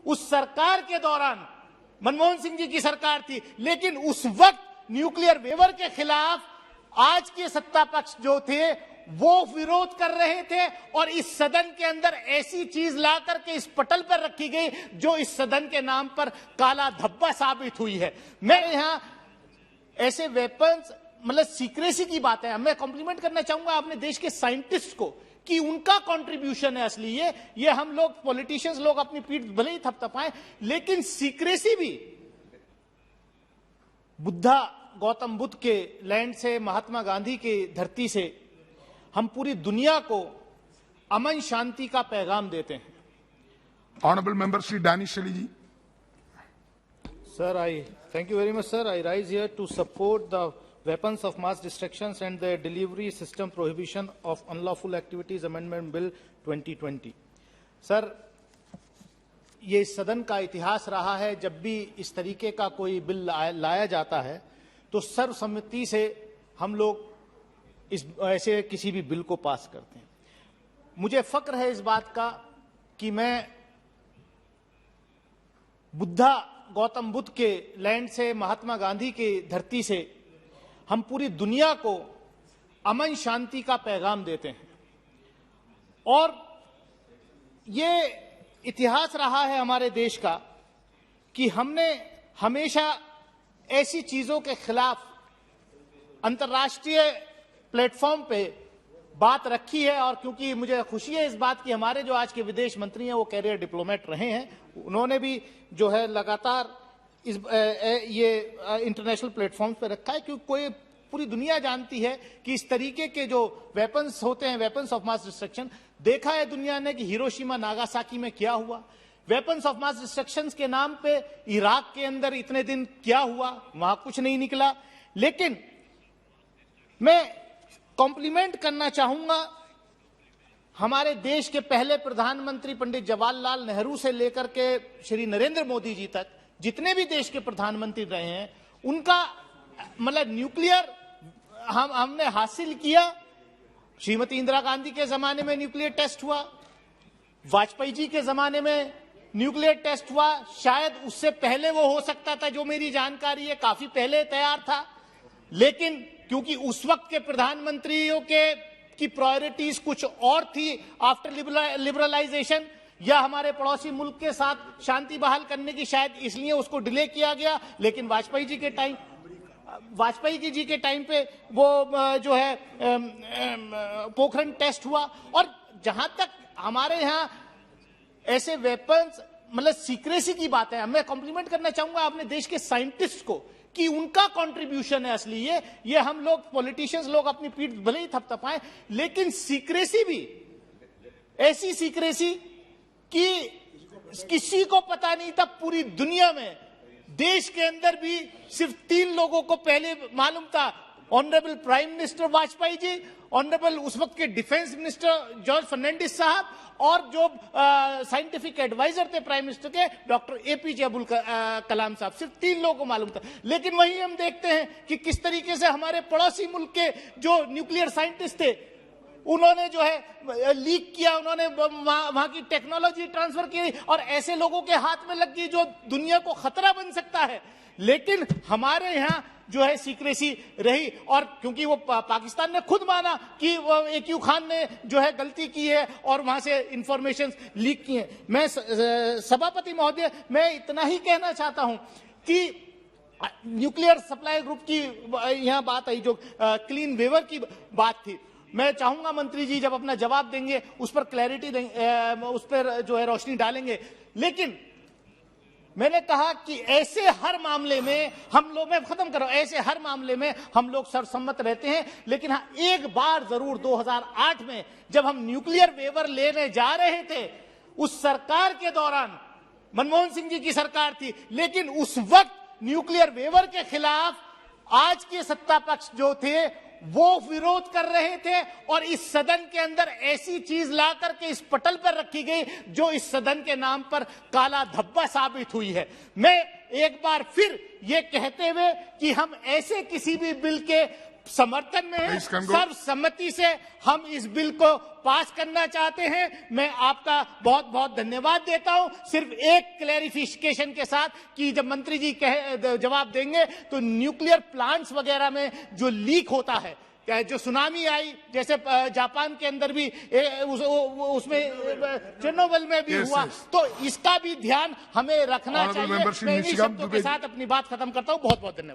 उस सरकार के दौरान मनमोहन सिंह जी की सरकार थी, लेकिन उस वक्त न्यूक्लियर वेवर के खिलाफ आज के सत्ता पक्ष जो थे वो विरोध कर रहे थे और इस सदन के अंदर ऐसी चीज ला करके इस पटल पर रखी गई जो इस सदन के नाम पर काला धब्बा साबित हुई है। मैं यहां ऐसे वेपन्स मतलब सीक्रेसी की बात है, मैं कॉम्प्लीमेंट करना चाहूंगा अपने देश के साइंटिस्ट को कि उनका कंट्रीब्यूशन है असली ये हम लोग पॉलिटिशियंस लोग अपनी पीठ भले ही थपथपाएं, लेकिन सीक्रेसी भी बुद्धा गौतम बुद्ध के लैंड से, महात्मा गांधी की धरती से हम पूरी दुनिया को अमन शांति का पैगाम देते हैं। Honourable member Shri Danish Ali ji. Sir, thank you very much, sir. I rise here to support the Weapons of Mass Destruction and the Delivery System Prohibition of Unlawful Activities Amendment Bill 2020. Sir, ये सदन का इतिहास रहा है, जब भी इस तरीके का कोई बिल लाया जाता है तो सर्वसम्मति से हम लोग इस ऐसे किसी भी बिल को पास करते हैं। मुझे फक्र है इस बात का कि मैं बुद्धा गौतम बुद्ध के लैंड से, महात्मा गांधी की धरती से हम पूरी दुनिया को अमन शांति का पैगाम देते हैं और ये इतिहास रहा है हमारे देश का कि हमने हमेशा ऐसी चीजों के खिलाफ अंतर्राष्ट्रीय प्लेटफॉर्म पे बात रखी है। और क्योंकि मुझे खुशी है इस बात की हमारे जो आज के विदेश मंत्री हैं वो कैरियर डिप्लोमेट रहे हैं, उन्होंने भी जो है लगातार इस ये इंटरनेशनल प्लेटफॉर्म पे रखा है, क्योंकि कोई पूरी दुनिया जानती है कि इस तरीके के जो वेपन्स होते हैं, वेपन्स ऑफ मास डिस्ट्रक्शन, देखा है दुनिया ने कि हिरोशिमा नागासाकी में क्या हुआ। वेपन्स ऑफ मास डिस्ट्रक्शन के नाम पे इराक के अंदर इतने दिन क्या हुआ, वहां कुछ नहीं निकला। लेकिन मैं कॉम्प्लीमेंट करना चाहूंगा हमारे देश के पहले प्रधानमंत्री पंडित जवाहरलाल नेहरू से लेकर के श्री नरेंद्र मोदी जी तक जितने भी देश के प्रधानमंत्री रहे हैं, उनका मतलब न्यूक्लियर हमने हासिल किया। श्रीमती इंदिरा गांधी के जमाने में न्यूक्लियर टेस्ट हुआ, वाजपेयी जी के जमाने में न्यूक्लियर टेस्ट हुआ, शायद उससे पहले वो हो सकता था, जो मेरी जानकारी है काफी पहले तैयार था। लेकिन क्योंकि उस वक्त के प्रधानमंत्रियों की प्रायोरिटीज कुछ और थी आफ्टर लिबरलाइजेशन, या हमारे पड़ोसी मुल्क के साथ शांति बहाल करने की, शायद इसलिए उसको डिले किया गया। लेकिन वाजपेयी जी के टाइम पे वो जो है पोखरण टेस्ट हुआ। और जहां तक हमारे यहां ऐसे वेपन्स मतलब सीक्रेसी की बात है, मैं कॉम्प्लीमेंट करना चाहूंगा अपने देश के साइंटिस्ट को कि उनका कंट्रीब्यूशन है असली ये हम लोग पॉलिटिशियंस लोग अपनी पीठ भले ही थपथपाएं, लेकिन सीक्रेसी भी ऐसी सीक्रेसी कि किसी को पता नहीं था पूरी दुनिया में। देश के अंदर भी सिर्फ 3 लोगों को पहले मालूम था, honourable prime minister Vajpayee ji, honourable उस वक्त के डिफेंस मिनिस्टर जॉर्ज फर्नांडिस साहब, और जो साइंटिफिक एडवाइजर थे प्राइम मिनिस्टर के डॉक्टर एपीजे अब्दुल कलाम साहब। सिर्फ 3 लोगों को मालूम था। लेकिन वहीं हम देखते हैं कि किस तरीके से हमारे पड़ोसी मुल्क के जो न्यूक्लियर साइंटिस्ट थे उन्होंने जो है लीक किया, उन्होंने वहां की टेक्नोलॉजी ट्रांसफर की और ऐसे लोगों के हाथ में लग गई जो दुनिया को खतरा बन सकता है। लेकिन हमारे यहाँ जो है सीक्रेसी रही, और क्योंकि वो पाकिस्तान ने खुद माना कि वो AQ खान ने जो है गलती की है और वहां से इंफॉर्मेशन लीक की है। मैं सभापति महोदय, मैं इतना ही कहना चाहता हूं कि न्यूक्लियर सप्लाई ग्रुप की यहां बात आई, जो क्लीन वेवर की बात थी, मैं चाहूंगा मंत्री जी जब अपना जवाब देंगे उस पर क्लैरिटी देंगे, उस पर जो है रोशनी डालेंगे। लेकिन मैंने कहा कि ऐसे हर मामले में हम लोग, मैं खत्म कर रहा हूं, ऐसे हर मामले में हम लोग सर्वसम्मत रहते हैं। लेकिन हाँ, एक बार जरूर 2008 में जब हम न्यूक्लियर वेवर लेने जा रहे थे, उस सरकार के दौरान मनमोहन सिंह जी की सरकार थी, लेकिन उस वक्त न्यूक्लियर वेवर के खिलाफ आज के सत्ता पक्ष जो थे वो विरोध कर रहे थे और इस सदन के अंदर ऐसी चीज ला करके इस पटल पर रखी गई जो इस सदन के नाम पर काला धब्बा साबित हुई है। मैं एक बार फिर ये कहते हुए कि हम ऐसे किसी भी बिल के समर्थन में है, Please conclude. सर्वसम्मति से हम इस बिल को पास करना चाहते हैं। मैं आपका बहुत बहुत धन्यवाद देता हूं। सिर्फ एक क्लैरिफिकेशन के साथ कि जब मंत्री जी जवाब देंगे तो न्यूक्लियर प्लांट्स वगैरह में जो लीक होता है, जो सुनामी आई जैसे जापान के अंदर भी उसमें चेरनोबिल में भी Yes, हुआ, yes. तो इसका भी ध्यान हमें रखना Honorable चाहिए। member श्री मैं इन्हीं निशिकांत शब्दों के दुबे जी। साथ अपनी बात खत्म करता हूं। बहुत बहुत धन्यवाद।